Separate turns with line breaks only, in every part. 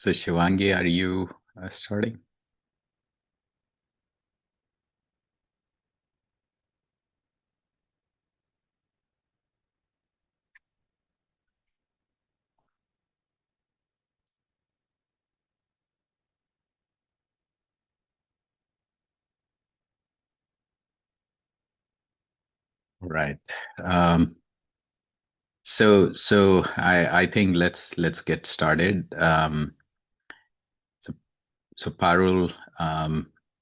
So Shivangi, are you starting? Right. Um, so I think let's get started. So so Parul,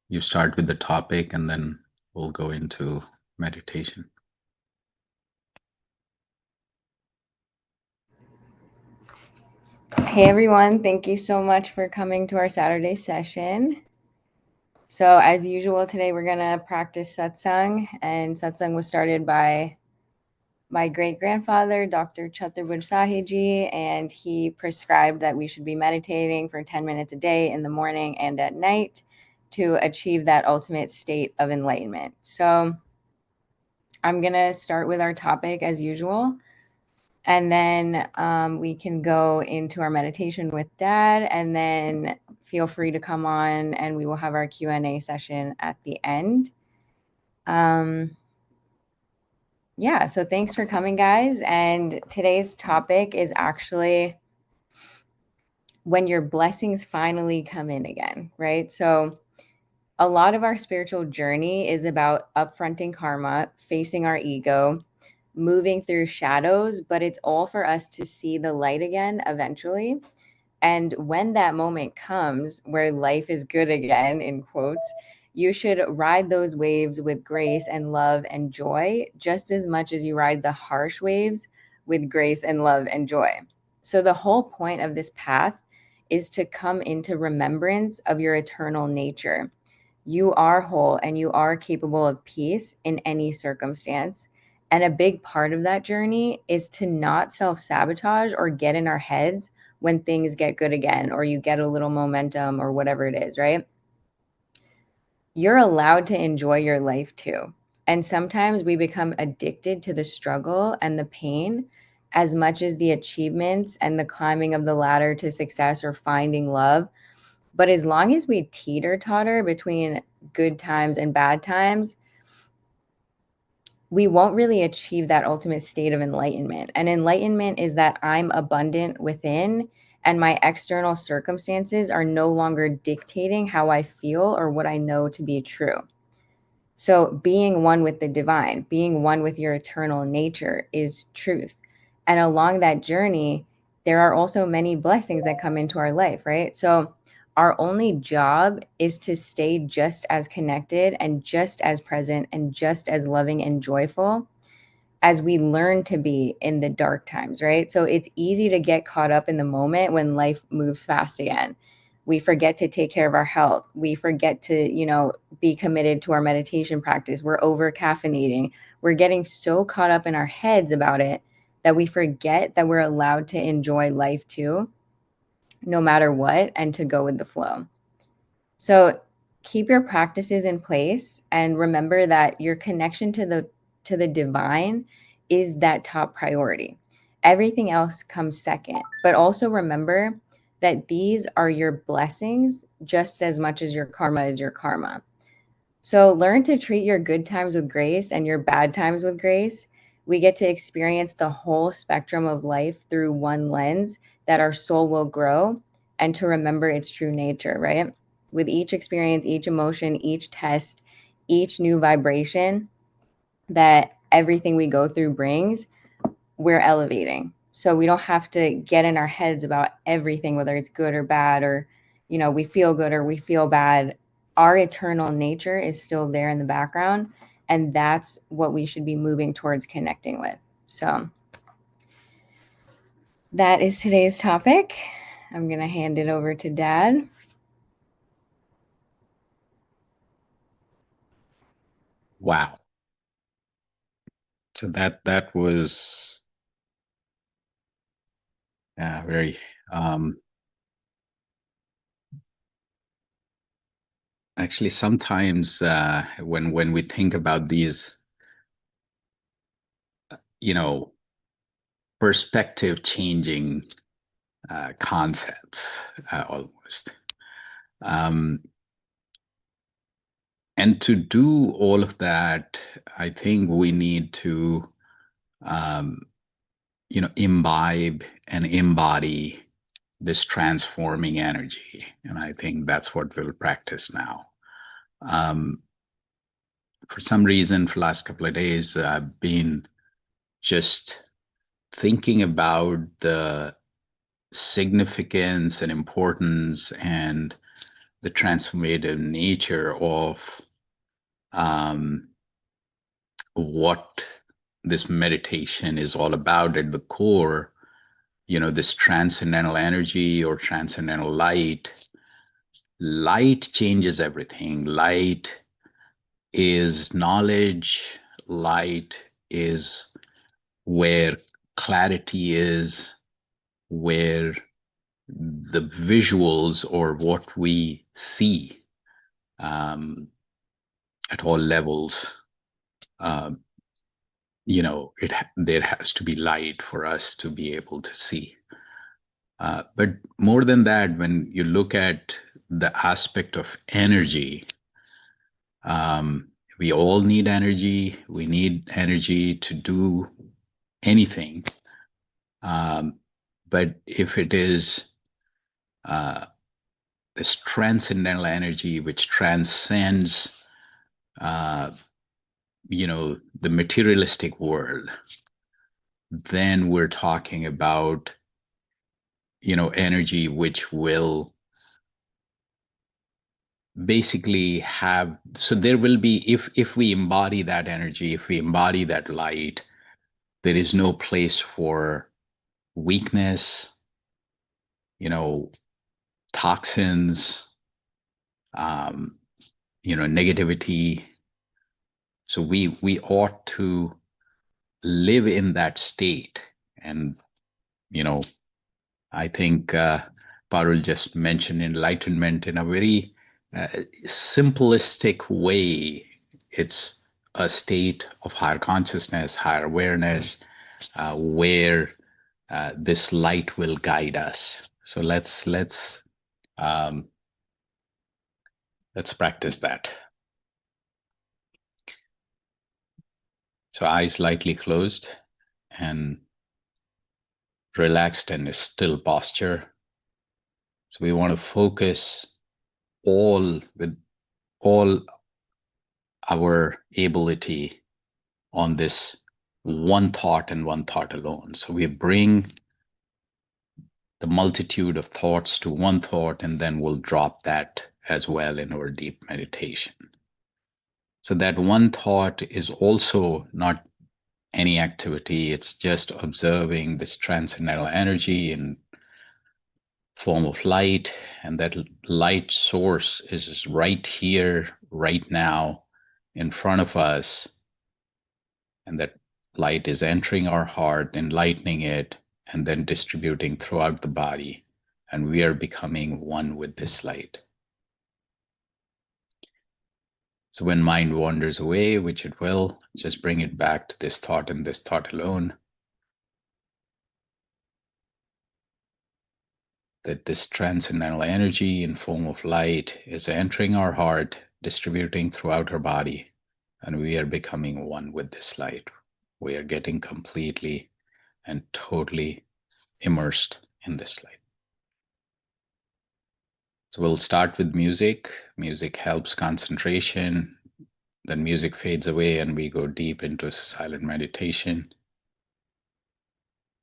you start with the topic and then we'll go into meditation.
Hey everyone, thank you so much for coming to our Saturday session. So, as usual, today we're going to practice Satsang, and Satsang was started by my great grandfather, Dr. Chhatrapati Sahiji, and he prescribed that we should be meditating for 10 minutes a day in the morning and at night to achieve that ultimate state of enlightenment. So, I'm going to start with our topic as usual. And then we can go into our meditation with Dad, and then feel free to come on and we will have our Q&A session at the end. Yeah, so thanks for coming, guys. And today's topic is actually when your blessings finally come in again, right? So a lot of our spiritual journey is about upfronting karma, facing our ego, moving through shadows, but it's all for us to see the light again eventually. And when that moment comes where life is good again, in quotes, you should ride those waves with grace and love and joy just as much as you ride the harsh waves with grace and love and joy. So, the whole point of this path is to come into remembrance of your eternal nature. You are whole and you are capable of peace in any circumstance. And a big part of that journey is to not self sabotage or get in our heads when things get good again, or you get a little momentum or whatever it is, right? You're allowed to enjoy your life too. And sometimes we become addicted to the struggle and the pain as much as the achievements and the climbing of the ladder to success or finding love. But as long as we teeter totter between good times and bad times, we won't really achieve that ultimate state of enlightenment. And enlightenment is that I'm abundant within and my external circumstances are no longer dictating how I feel or what I know to be true. So, being one with the divine, being one with your eternal nature is truth. And along that journey, there are also many blessings that come into our life, right? So, our only job is to stay just as connected and just as present and just as loving and joyful as we learn to be in the dark times, right? So it's easy to get caught up in the moment when life moves fast again. We forget to take care of our health. We forget to, be committed to our meditation practice. We're over caffeinating. We're getting so caught up in our heads about it that we forget that we're allowed to enjoy life too, no matter what, and to go with the flow. So keep your practices in place and remember that your connection to the divine is that top priority. Everything else comes second. But also remember that these are your blessings just as much as your karma is your karma. So learn to treat your good times with grace and your bad times with grace. We get to experience the whole spectrum of life through one lens that our soul will grow and to remember its true nature, right? With each experience, each emotion, each test, each new vibration that everything we go through brings, we're elevating. So we don't have to get in our heads about everything, whether it's good or bad, or, we feel good or we feel bad. Our eternal nature is still there in the background. And that's what we should be moving towards connecting with. So that is today's topic. I'm going to hand it over to Dad.
Wow. So that was very actually sometimes when we think about these, you know, perspective changing concepts almost. Um, and to do all of that, I think we need to, um, imbibe and embody this transforming energy. And I think that's what we'll practice now. Um, for some reason, for the last couple of days, I've been just thinking about the significance and importance and the transformative nature of what this meditation is all about at the core. This transcendental energy or transcendental light changes everything. Light is knowledge. Light is where clarity is, where the visuals or what we see um, at all levels, uh, there has to be light for us to be able to see. But more than that, when you look at the aspect of energy, we all need energy. We need energy to do anything. But if it is uh, this transcendental energy which transcends, uh, the materialistic world, then we're talking about, energy which will basically have, so there will be, if we embody that energy, if we embody that light, there is no place for weakness, toxins, um, negativity. So we ought to live in that state. And you know I think Parul just mentioned enlightenment in a very simplistic way. It's a state of higher consciousness, higher awareness, where this light will guide us. So um, let's practice that. So eyes lightly closed and relaxed and a still posture. So we want to focus with all our ability on this one thought and one thought alone. So we bring the multitude of thoughts to one thought, and then we'll drop that as well in our deep meditation. So that one thought is also not any activity, it's just observing this transcendental energy in form of light, and that light source is right here, right now, in front of us, and that light is entering our heart, enlightening it, and then distributing throughout the body, and we are becoming one with this light. So when mind wanders away, which it will, just bring it back to this thought and this thought alone, that this transcendental energy in form of light is entering our heart, distributing throughout our body, and we are becoming one with this light. We are getting completely and totally immersed in this light. So we'll start with music. Music helps concentration. Then music fades away and we go deep into silent meditation.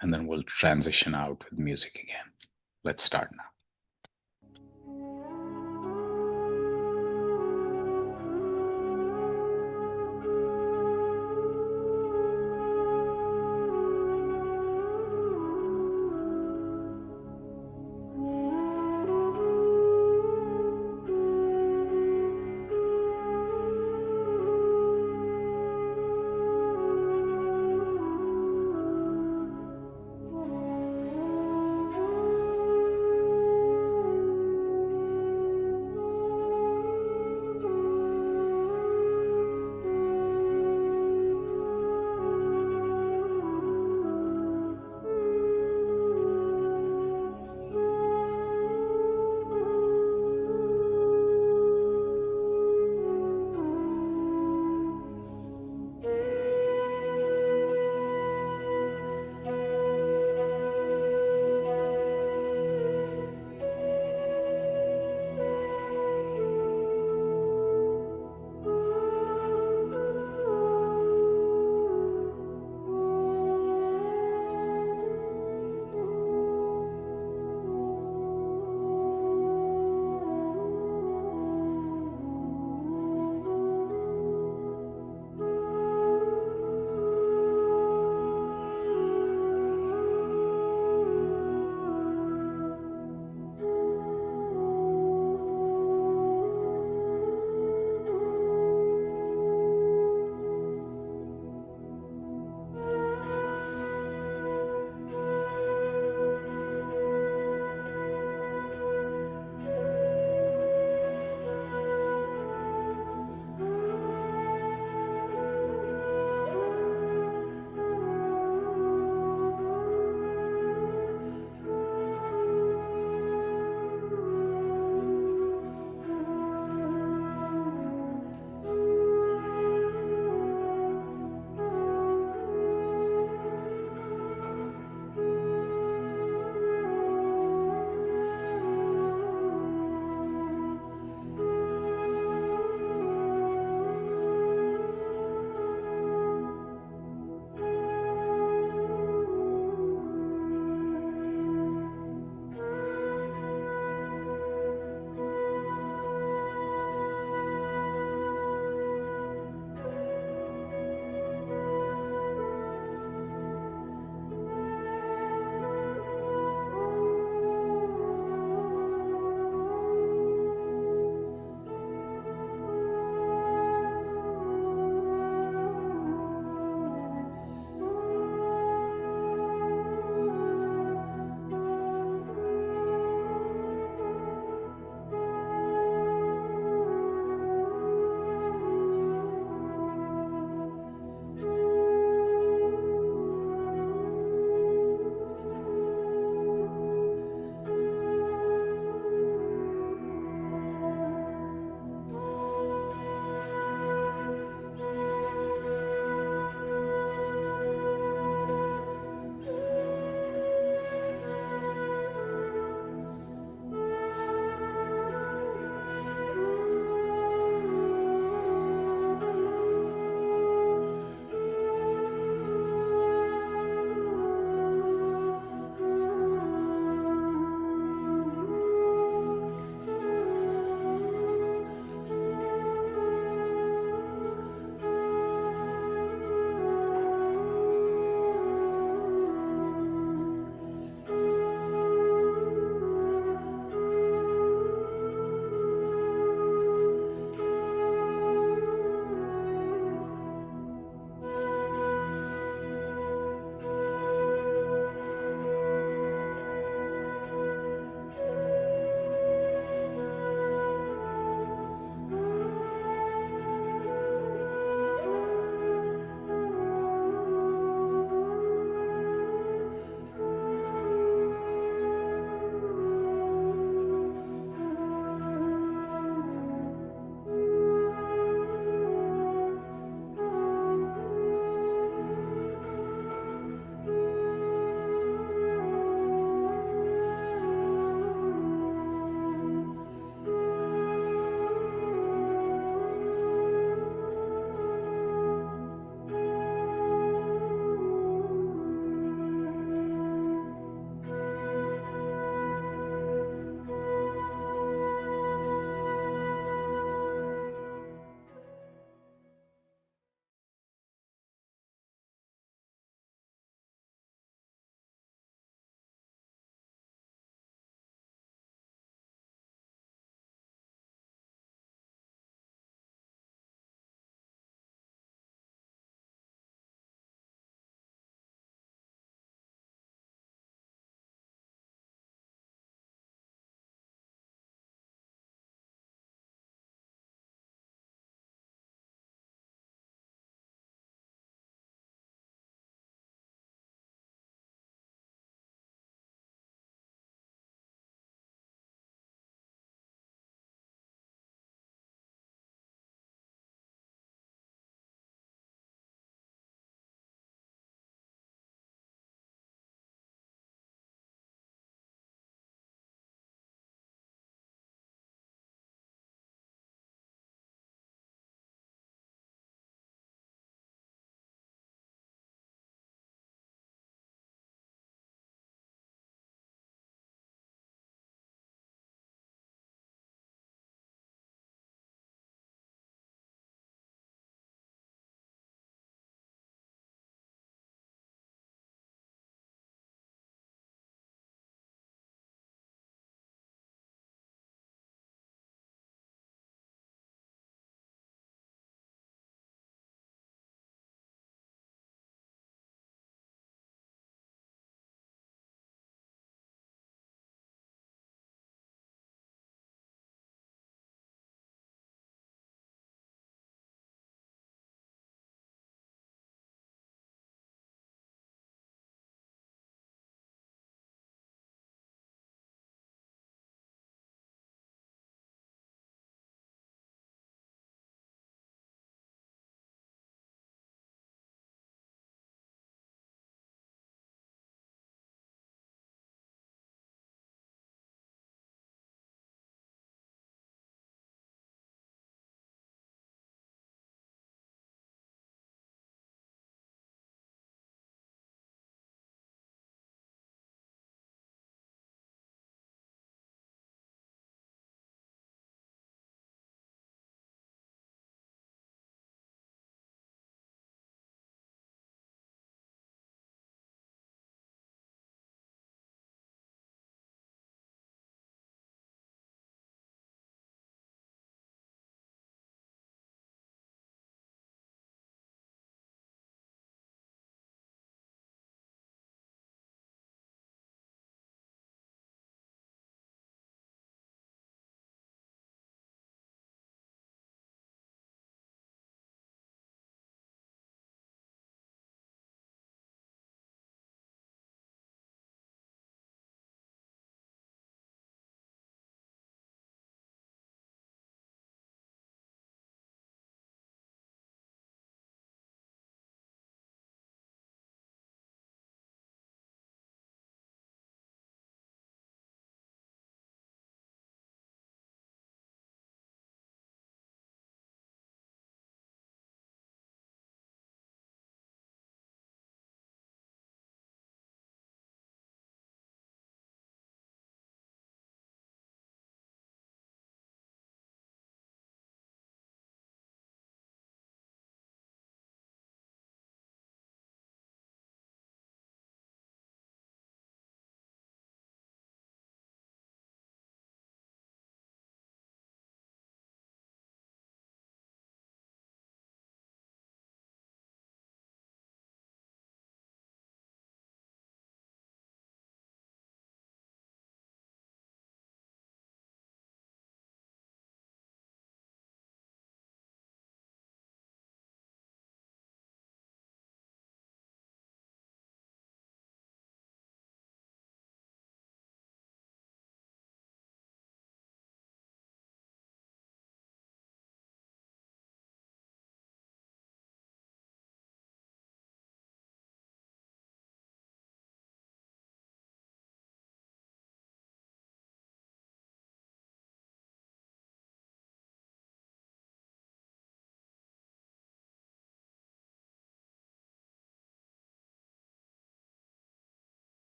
And then we'll transition out with music again. Let's start now.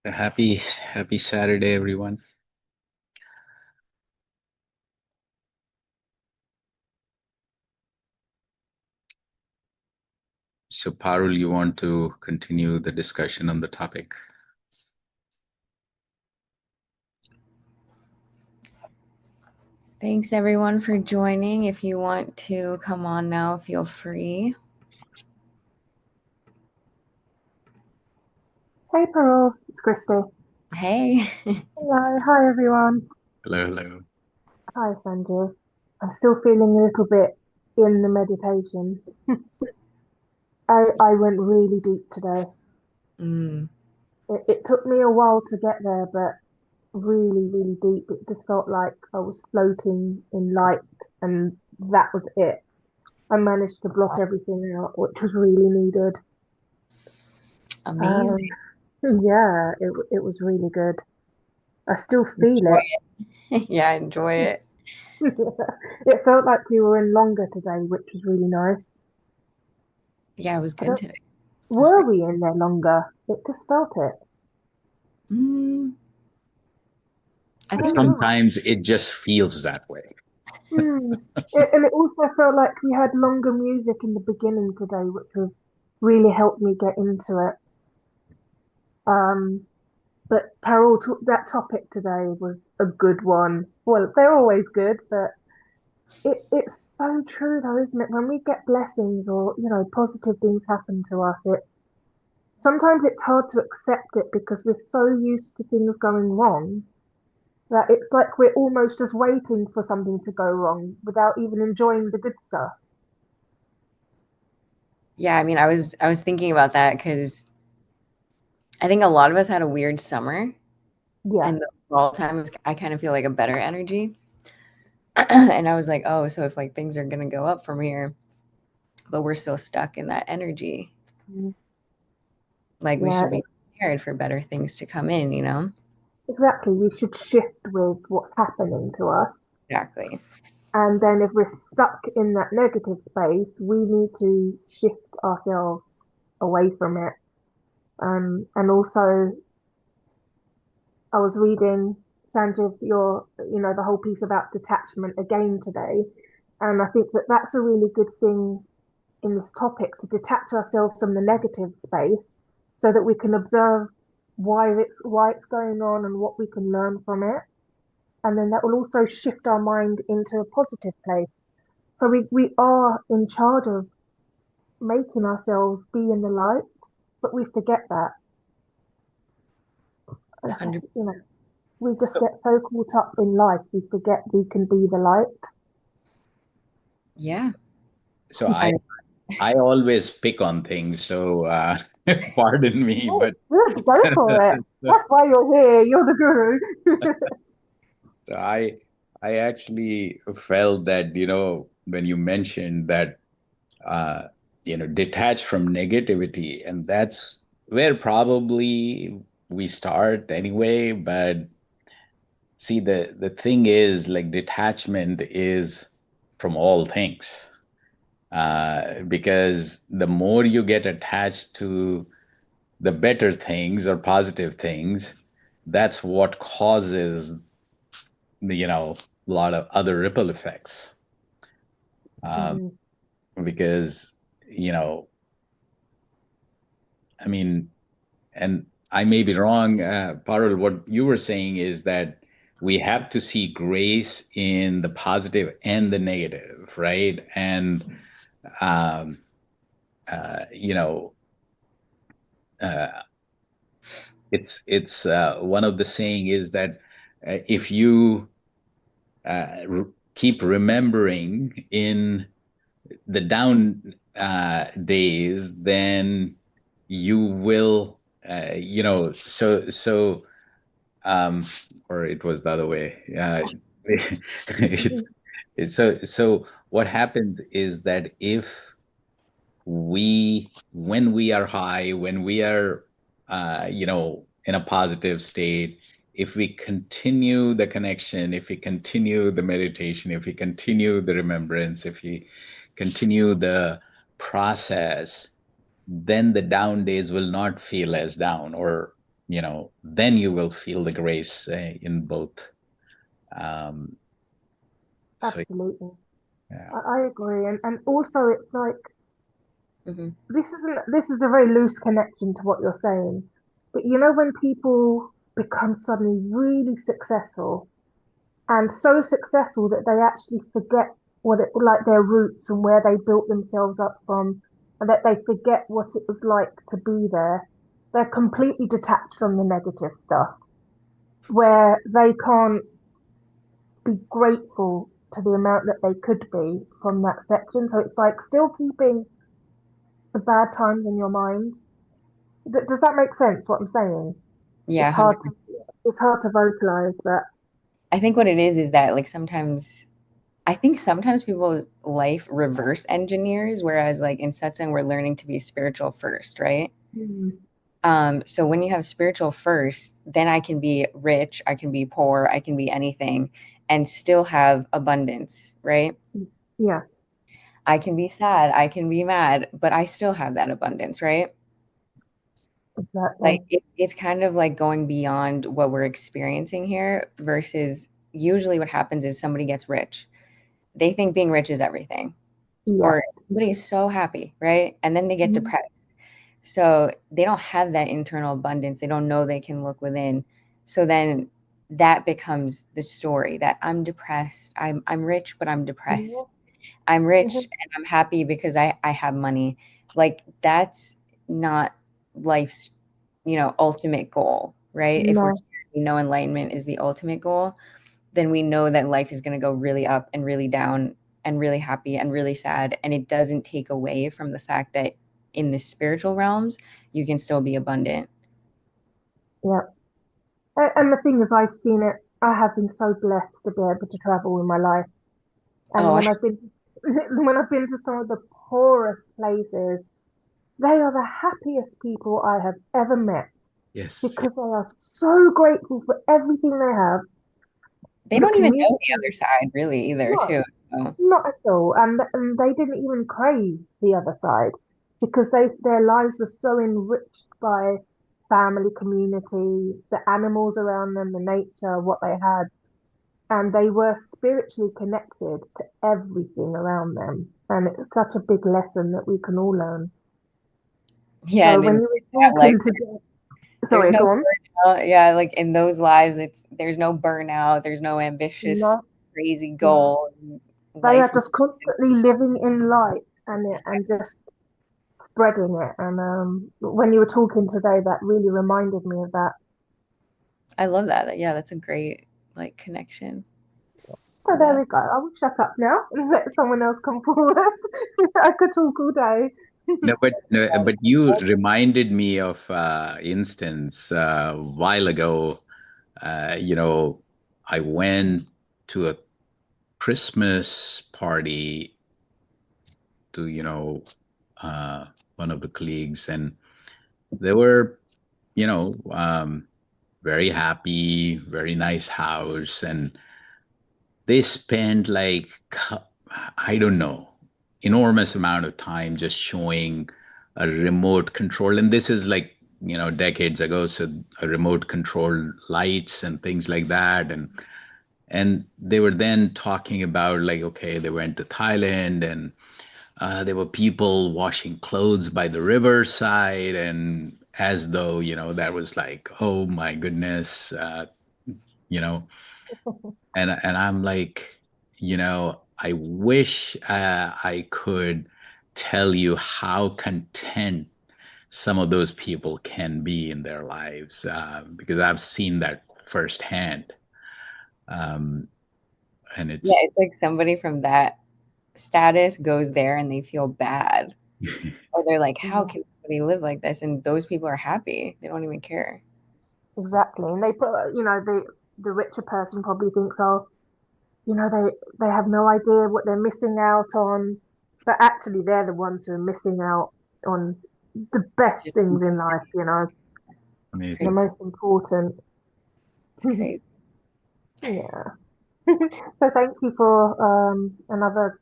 Happy Saturday, everyone. So, Parul, you want to continue the discussion on the topic?
Thanks everyone for joining. If you want to come on now, feel free.
Hey Parul, it's Christy.
Hey.
Hello, hi everyone.
Hello, hello.
Hi Sanjay. I'm still feeling a little bit in the meditation. I went really deep today.
Mm,
It took me a while to get there, but really, really deep. It just felt like I was floating in light, and that was it. I managed to block everything out, which was really needed.
amazing.
Um, yeah, it was really good. I still feel
Enjoy
it.
it. Yeah, enjoy it.
It felt like we were in longer today, which was really nice.
Yeah, it was
I
good
don't,
today. It was
were
great.
we in there longer? It just felt it.
Mm, I
I
think
don't
it was.
know.
Sometimes it just feels that way.
Hmm. And it also felt like we had longer music in the beginning today, which was really helped me get into it. But Parol, that topic today was a good one. Well, they're always good, but it's so true though, isn't it? When we get blessings or, positive things happen to us, sometimes it's hard to accept it because we're so used to things going wrong that it's like we're almost just waiting for something to go wrong without even enjoying the good stuff.
Yeah, I mean, I was thinking about that because I think a lot of us had a weird summer,
Yeah.
and the fall time I kind of feel like a better energy. And I was like, oh, so if like things are gonna go up from here, but we're still stuck in that energy,
Mm.
like we
Yeah,
should be prepared for better things to come in, you know?
exactly. We should shift with what's happening to us.
Exactly.
And then if we're stuck in that negative space, we need to shift ourselves away from it. And also, I was reading Sanjeev, the whole piece about detachment again today. And I think that that's a really good thing in this topic to detach ourselves from the negative space so that we can observe why it's going on and what we can learn from it. And then that will also shift our mind into a positive place. So we are in charge of making ourselves be in the light, but we forget that.
100.
You know, we just get so caught up in life, we forget we can be the light.
Yeah.
So
I
I always pick on things. So pardon me,
Oh,
but
good, go for it.
so
That's why you're here. You're the guru.
I actually felt that, when you mentioned that, uh, detach from negativity, and that's where probably we start anyway. But see, the thing is, like, detachment is from all things, because the more you get attached to the better things or positive things, that's what causes a lot of other ripple effects. Um,
Mhm.
because, you know, I mean, and I may be wrong, Parul, what you were saying is that we have to see grace in the positive and the negative, right? And um, you know, uh, it's one of the saying is that if you keep remembering in the down days, then you will, so or it was the other way. It's, so what happens is that if when we are high, when we are, in a positive state, if we continue the connection, if we continue the meditation, if we continue the remembrance, if we continue the process, then the down days will not feel as down, or then you will feel the grace in both. So
Absolutely.
yeah.
I agree. And also it's like
Hmm.
this is a very loose connection to what you're saying. But you know when people become suddenly really successful and so successful that they actually forget what it like their roots and where they built themselves up from, and that they forget what it was like to be there. They're completely detached from the negative stuff, where they can't be grateful to the amount that they could be from that section. So it's like still keeping the bad times in your mind. Does that make sense? What I'm saying?
Yeah,
It's
100.
hard to it's hard to vocalize, but
I think what it is that like sometimes I think sometimes people's life reverse engineers, whereas like in Satsang we're learning to be spiritual first, right?
mm,
So when you have spiritual first, then I can be rich, I can be poor, I can be anything and still have abundance, right?
yeah,
I can be sad, I can be mad, but I still have that abundance, right?
exactly.
Like it's kind of like going beyond what we're experiencing here versus usually what happens is somebody gets rich. They think being rich is everything,
Yeah.
or somebody is so happy, right? And then they get
Mhm.
depressed. So they don't have that internal abundance. They don't know they can look within. So then that becomes the story that I'm depressed. I'm rich, but I'm
Yeah.
depressed. I'm rich
Mhm.
and I'm happy because I have money. Like that's not life's, ultimate goal, right? If
No,
we know enlightenment is the ultimate goal, then we know that life is going to go really up and really down and really happy and really sad. And it doesn't take away from the fact that in the spiritual realms, you can still be abundant.
yeah. And the thing is, I've seen it. I have been so blessed to be able to travel in my life. And
Oh,
when I've been when I've been to some of the poorest places, they are the happiest people I have ever met
Yes.
because they are so grateful for everything they have,
they
the
don't even know the other
community.
side really either,
No,
too. So,
not at all. And they didn't even crave the other side because their lives were so enriched by family, community, the animals around them, the nature, what they had. And they were spiritually connected to everything around them. And it's such a big lesson that we can all learn.
yeah,
So
and
when
in
you were
that, like,
talking to,
there's
sorry,
no
go on.
burnout. Yeah, like in those lives, there's no burnout. There's no ambitious,
No,
crazy
no.
goals.
They are
Life is
just constantly
simply
living in light and just spreading it. And when you were talking today, that really reminded me of that.
I love that. Yeah, that's a great like connection
So
to
there
that.
we go. I will shut up now and let someone else come forward. I could talk all day.
No, but you reminded me of instance a while ago. I went to a Christmas party to uh, one of the colleagues, and they were very happy, very nice house, and they spent like I don't know, enormous amount of time just showing a remote control. And this is like, decades ago. So a remote control lights and things like that. And they were then talking about like, okay, they went to Thailand and there were people washing clothes by the riverside, and as though, that was like, oh my goodness, you know, and I'm like, I wish I could tell you how content some of those people can be in their lives, because I've seen that firsthand. Um, and
Yeah,
it's
it's like somebody from that status goes there and they feel bad. Or they're like, how
Yeah,
can somebody live like this? And those people are happy. They don't even care.
exactly. And they put, the richer person probably thinks, oh, they have no idea what they're missing out on, but actually they're the ones who are missing out on the best
Just
things in life,
it's
the
amazing.
crazy.
most important.
It's crazy.
Yeah. So thank you for another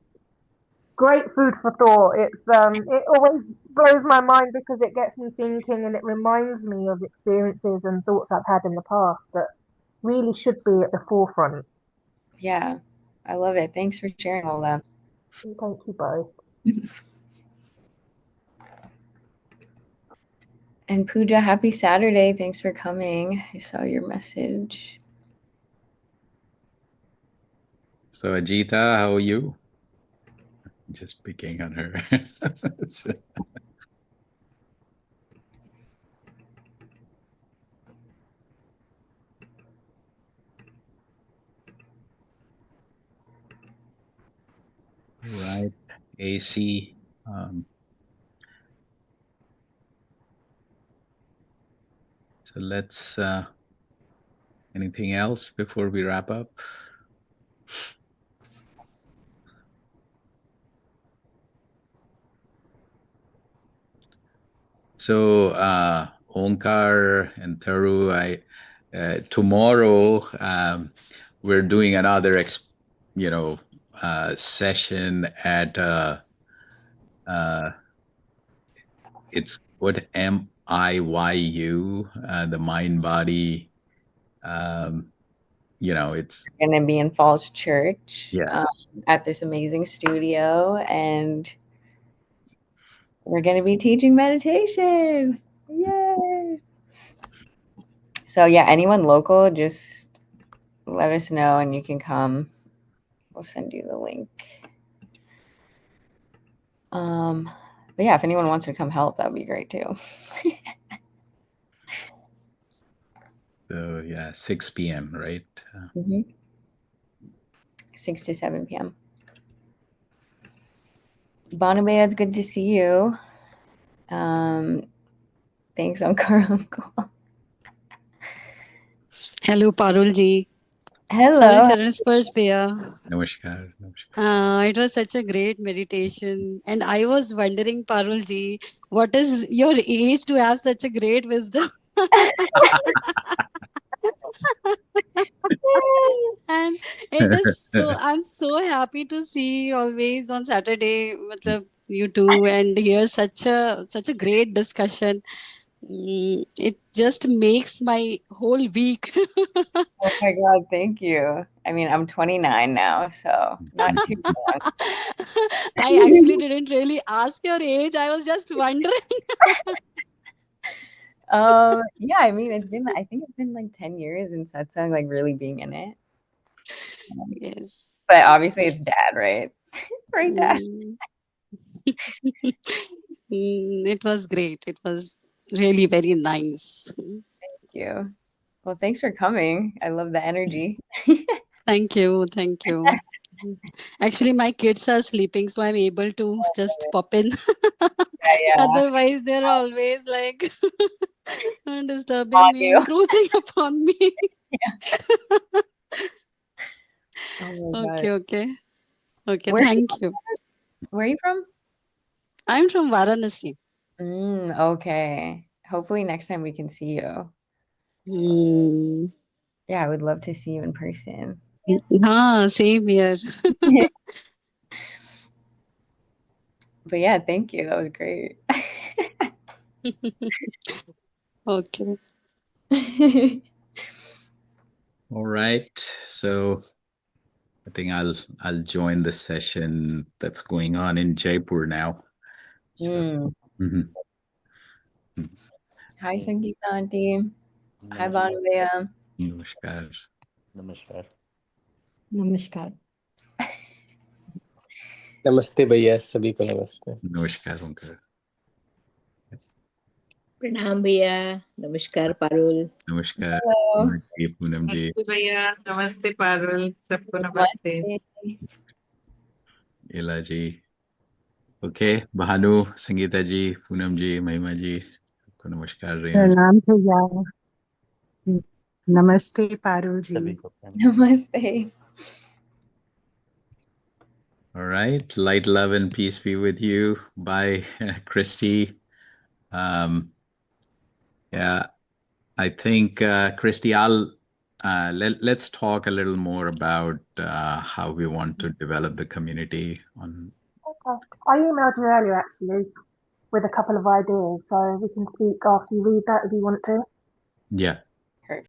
great food for thought. It always blows my mind because it gets me thinking and it reminds me of experiences and thoughts I've had in the past that really should be at the forefront.
Yeah, I love it. Thanks for sharing all that.
Thank you both.
And Pooja, happy Saturday. Thanks for coming. I saw your message.
So Ajita, how are you? Just picking on her. Right. AC. So let's, anything else before we wrap up? So, Onkar and Tharu, tomorrow, we're doing another, session at, it's what MIYU, the mind body, it's
Going to be in Falls Church
yeah.
At this amazing studio, and we're going to be teaching meditation. Yay! So yeah, anyone local, just let us know and you can come. We'll send you the link. But yeah, if anyone wants to come help, that would be great too.
So yeah, 6 p.m., right?
6 to 7 p.m. Bonabea, it's good to see you. Thanks, Onkar Uncle.
Hello, Parul ji.
Hello.
Sarve Charan Sparsh Bhaiya.
Namaskar.
It was such a great meditation. And I was wondering, Parul ji, what is your age to have such a great wisdom? And it is so, I'm so happy to see always on Saturday, matlab, you two, and hear such a great discussion. It just makes my whole week.
Oh my God, thank you. I mean, I'm 29 now, so not too long.
I actually didn't really ask your age. I was just wondering.
Yeah, I mean, I think it's been like 10 years in Satsang, like really being in it.
Yes.
But obviously it's dad, right? Right, dad.
It was great. It was really very nice.
Thank you. Well, thanks for coming. I love the energy.
Thank you. Thank you. Actually, my kids are sleeping, so I'm able to just pop in.
Yeah.
Otherwise, they're always like disturbing
On
me,
you.
encroaching upon me.
Oh my
Okay,
God.
okay. Okay,
Where
thank you.
are you from?
I'm from Varanasi.
Okay. Hopefully next time we can see you.
Hmm.
Yeah, I would love to see you in person.
Same here.
But yeah, thank you. That was great.
Okay.
All right. So I think I'll join the session that's going on in Jaipur now. So, mhm.
Hi, Sangeeta auntie. Hi, Bonavia.
Namaskar.
नमस्कार
नमस्कार
नमस्ते भैया सभी को नमस्ते
Namaskar, Onkar.
प्रणाम भैया नमस्कार Parul
Namaskar.
Hello.
Poonam ji.
नमस्ते भैया नमस्ते पारुल सबको नमस्ते
Ila ji. Okay. Bhanu, Sangeeta ji, Poonam ji, Mahima ji. सबको नमस्कार. रेणु जी.
प्रणाम भैया नमस्ते पारुल जी
सभी को प्रणाम।
Namaste.
All right. Light, love, and peace be with you. Bye, Christy. Yeah, I think, Christy, let's talk a little more about how we want to develop the community on
I emailed you earlier actually with a couple of ideas, so we can speak after you read that if you want to.
Yeah,